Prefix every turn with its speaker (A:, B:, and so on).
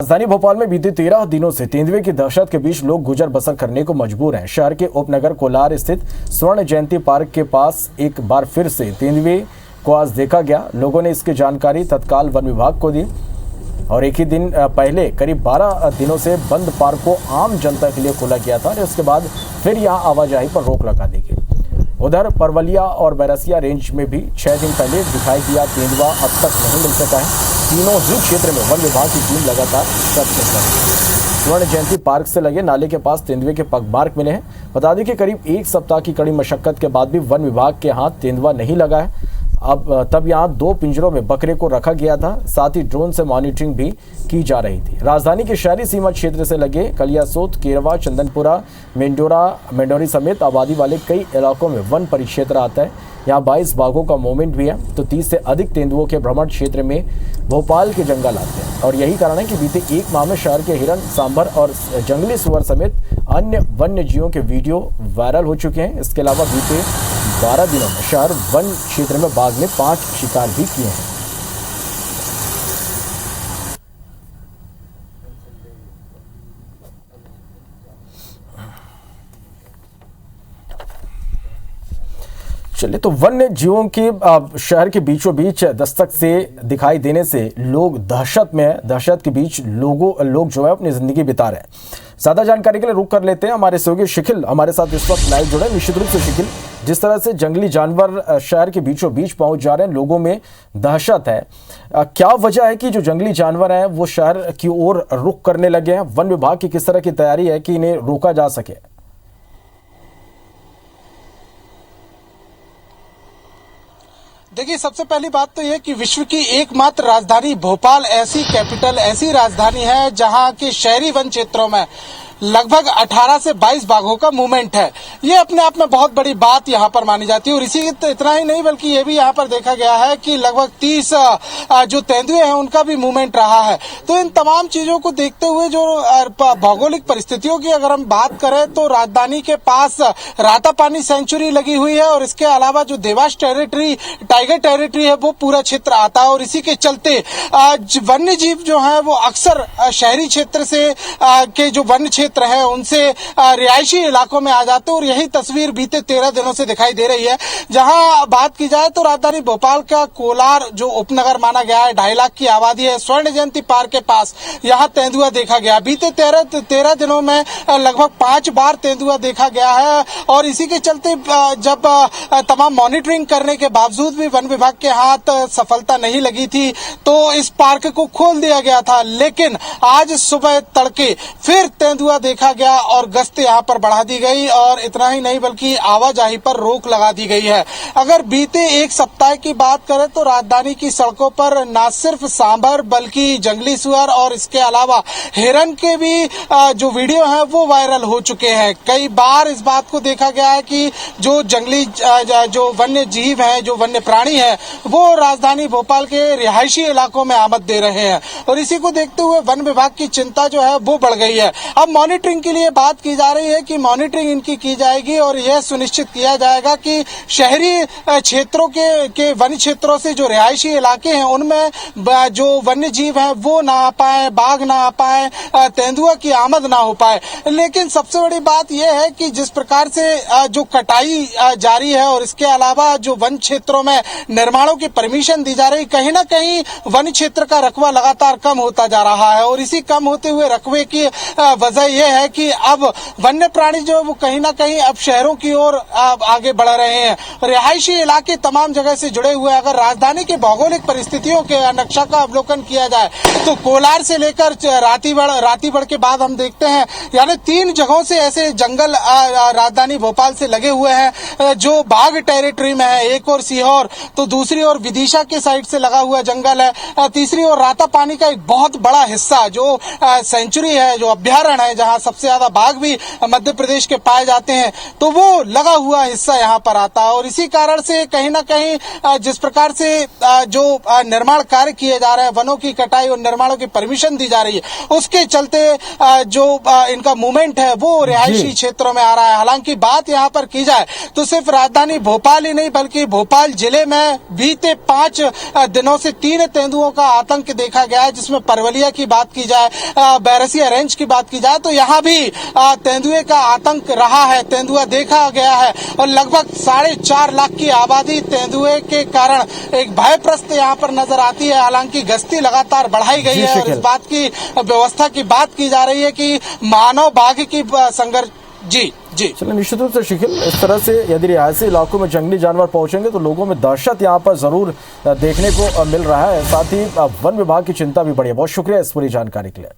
A: राजधानी भोपाल में बीते 13 दिनों से तेंदुए की दहशत के बीच लोग गुजर बसर करने को मजबूर हैं। शहर के उपनगर कोलार स्थित स्वर्ण जयंती पार्क के पास एक बार फिर से तेंदुए को आज देखा गया। लोगों ने इसकी जानकारी तत्काल वन विभाग को दी और एक ही दिन पहले करीब 12 दिनों से बंद पार्क को आम जनता के लिए खोला गया था और इसके बाद फिर यहां आवाजाही पर रोक लगा दी गई। उधर परवलिया और बैरसिया रेंज में भी 6 दिन पहले दिखाई दिया तेंदुआ अब तक नहीं मिल सका है। तीनों ही क्षेत्र में वन विभाग की टीम लगातार सर्च कर रही है। स्वर्ण जयंती पार्क से लगे नाले के पास तेंदुए के पगमार्क मिले हैं। बता दें कि करीब एक सप्ताह की कड़ी मशक्कत के बाद भी वन विभाग के हाथ तेंदुआ नहीं लगा है। तब यहाँ 2 पिंजरों में बकरे को रखा गया था, साथ ही ड्रोन से मॉनिटरिंग भी की जा रही थी। राजधानी के शहरी सीमा क्षेत्र से लगे कलियासोत, केरवा, चंदनपुरा, मेंडोरी समेत आबादी वाले कई इलाकों में वन परिक्षेत्र आता है। यहाँ 22 बाघों का मूवमेंट भी है, तो 30 से अधिक तेंदुओं के भ्रमण क्षेत्र में भोपाल के जंगल आते हैं और यही कारण है कि बीते एक माह में शहर के हिरन, सांभर और जंगली सुअर समेत अन्य वन्य जीवों के वीडियो वायरल हो चुके हैं। इसके अलावा बीते 12 दिनों में शहर वन क्षेत्र में बाघ ने 5 शिकार भी किए हैं। चलिए, तो वन्य जीवों के शहर के बीचों बीच दस्तक से दिखाई देने से लोग दहशत में है। दहशत के बीच लोग जो है अपनी जिंदगी बिता रहे हैं। ज्यादा जानकारी के लिए रुक कर लेते हैं। हमारे सहयोगी शिखिल हमारे साथ इस वक्त लाइव जुड़े। निश्चित रूप से शिखिल, जिस तरह से जंगली जानवर शहर के बीचों बीच पहुंच जा रहे हैं, लोगों में दहशत है। क्या वजह है कि जो जंगली जानवर हैं वो शहर की ओर रुख करने लगे हैं? वन विभाग की किस तरह की तैयारी है कि इन्हें रोका जा सके?
B: देखिए, सबसे पहली बात तो यह कि विश्व की एकमात्र राजधानी भोपाल ऐसी राजधानी है जहां के शहरी वन क्षेत्रों में लगभग 18 से 22 बाघों का मूवमेंट है। ये अपने आप में बहुत बड़ी बात यहाँ पर मानी जाती है और इतना ही नहीं बल्कि ये भी यहाँ पर देखा गया है कि लगभग 30 जो तेंदुए हैं उनका भी मूवमेंट रहा है। तो इन तमाम चीजों को देखते हुए जो भौगोलिक परिस्थितियों की अगर हम बात करें तो राजधानी के पास रातापानी सेंचुरी लगी हुई है और इसके अलावा जो देवास टेरिटरी, टाइगर टेरिटरी है वो पूरा क्षेत्र आता है और इसी के चलते वन्य जीव जो है वो अक्सर शहरी क्षेत्र से के जो वन्य क्षेत्र है उनसे रिहायशी इलाकों में आ जाते और यही तस्वीर बीते 13 दिनों से दिखाई दे रही है। जहां बात की जाए तो राजधानी भोपाल का कोलार जो उपनगर माना गया है, 2.5 लाख की आबादी है, स्वर्ण जयंती पार्क के पास यहां तेंदुआ देखा गया। बीते 13 दिनों में लगभग 5 बार तेंदुआ देखा गया है और इसी के चलते जब तमाम मॉनिटरिंग करने के बावजूद भी वन विभाग के हाथ सफलता नहीं लगी थी तो इस पार्क को खोल दिया गया था। लेकिन आज सुबह तड़के फिर तेंदुआ देखा गया और गश्त यहां पर बढ़ा दी गई और इतना ही नहीं बल्कि आवाजाही पर रोक लगा दी गई है। अगर बीते एक सप्ताह की बात करें तो राजधानी की सड़कों पर न सिर्फ सांभर बल्कि जंगली सुअर और इसके अलावा हिरन के भी जो वीडियो हैं वो वायरल हो चुके हैं। कई बार इस बात को देखा गया है कि जो जंगली जो वन्य जीव हैं, जो वन्य प्राणी हैं, वो राजधानी भोपाल के रिहायशी इलाकों में आमद दे रहे हैं और इसी को देखते हुए वन विभाग की चिंता जो है वो बढ़ गई है। अब मॉनिटरिंग के लिए बात की जा रही है कि मॉनिटरिंग इनकी की जाएगी और यह सुनिश्चित किया जाएगा कि शहरी क्षेत्रों के वन क्षेत्रों से जो रिहायशी इलाके हैं उनमें जो वन्य जीव हैं वो ना आ पाए, बाघ ना आ पाए, तेंदुआ की आमद ना हो पाए। लेकिन सबसे बड़ी बात यह है कि जिस प्रकार से जो कटाई जारी है और इसके अलावा जो वन क्षेत्रों में निर्माणों की परमिशन दी जा रही, कहीं ना कहीं वन क्षेत्र का रकबा लगातार कम होता जा रहा है और इसी कम होते हुए रकबे की वजह यह है कि अब वन्य प्राणी जो वो कहीं ना कहीं अब शहरों की ओर आगे बढ़ रहे हैं। रिहायशी इलाके तमाम जगह से जुड़े हुए। अगर राजधानी के भौगोलिक परिस्थितियों के नक्शा का अवलोकन किया जाए तो कोलार से लेकर रातीबड़ के बाद हम देखते हैं यानी 3 जगहों से ऐसे जंगल राजधानी भोपाल से लगे हुए हैं जो बाघ टेरिटरी में है। एक और सीहोर, तो दूसरी ओर विदिशा के साइड से लगा हुआ जंगल है, तीसरी ओर रातापानी का एक बहुत बड़ा हिस्सा जो सेंचुरी है, जो अभ्यारण्य है, जहां सबसे ज्यादा बाघ भी मध्य प्रदेश के पाए जाते हैं, तो वो लगा हुआ हिस्सा यहाँ पर आता है। और इसी कारण से कहीं ना कहीं जिस प्रकार से जो निर्माण कार्य किए जा रहे हैं, वनों की कटाई और निर्माणों की परमिशन दी जा रही है, उसके चलते जो इनका मूवमेंट है वो रिहायशी क्षेत्रों में आ रहा है। हालांकि बात यहाँ पर की जाए तो सिर्फ राजधानी भोपाल ही नहीं बल्कि भोपाल जिले में बीते 5 दिनों से 3 तेंदुओं का आतंक देखा गया है, जिसमें परवलिया की बात की जाए, बैरसिया रेंज की बात की जाए तो यहाँ भी तेंदुए का आतंक रहा है, तेंदुआ देखा गया है। और लगभग 4.5 लाख की आबादी तेंदुए के कारण एक भयप्रस्त यहाँ पर नजर आती है। हालांकि गश्ती लगातार बढ़ाई गई है और इस बात की व्यवस्था की बात की जा रही है कि मानव बाघ की संघर्ष। जी
A: चलिए, निश्चित रूप से शिखिल, इस तरह से यदि रिहायशी इलाकों में जंगली जानवर पहुंचेंगे तो लोगों में दहशत यहाँ पर जरूर देखने को मिल रहा है। साथ ही वन विभाग की चिंता भी बढ़ी है। बहुत शुक्रिया इस पूरी जानकारी के लिए।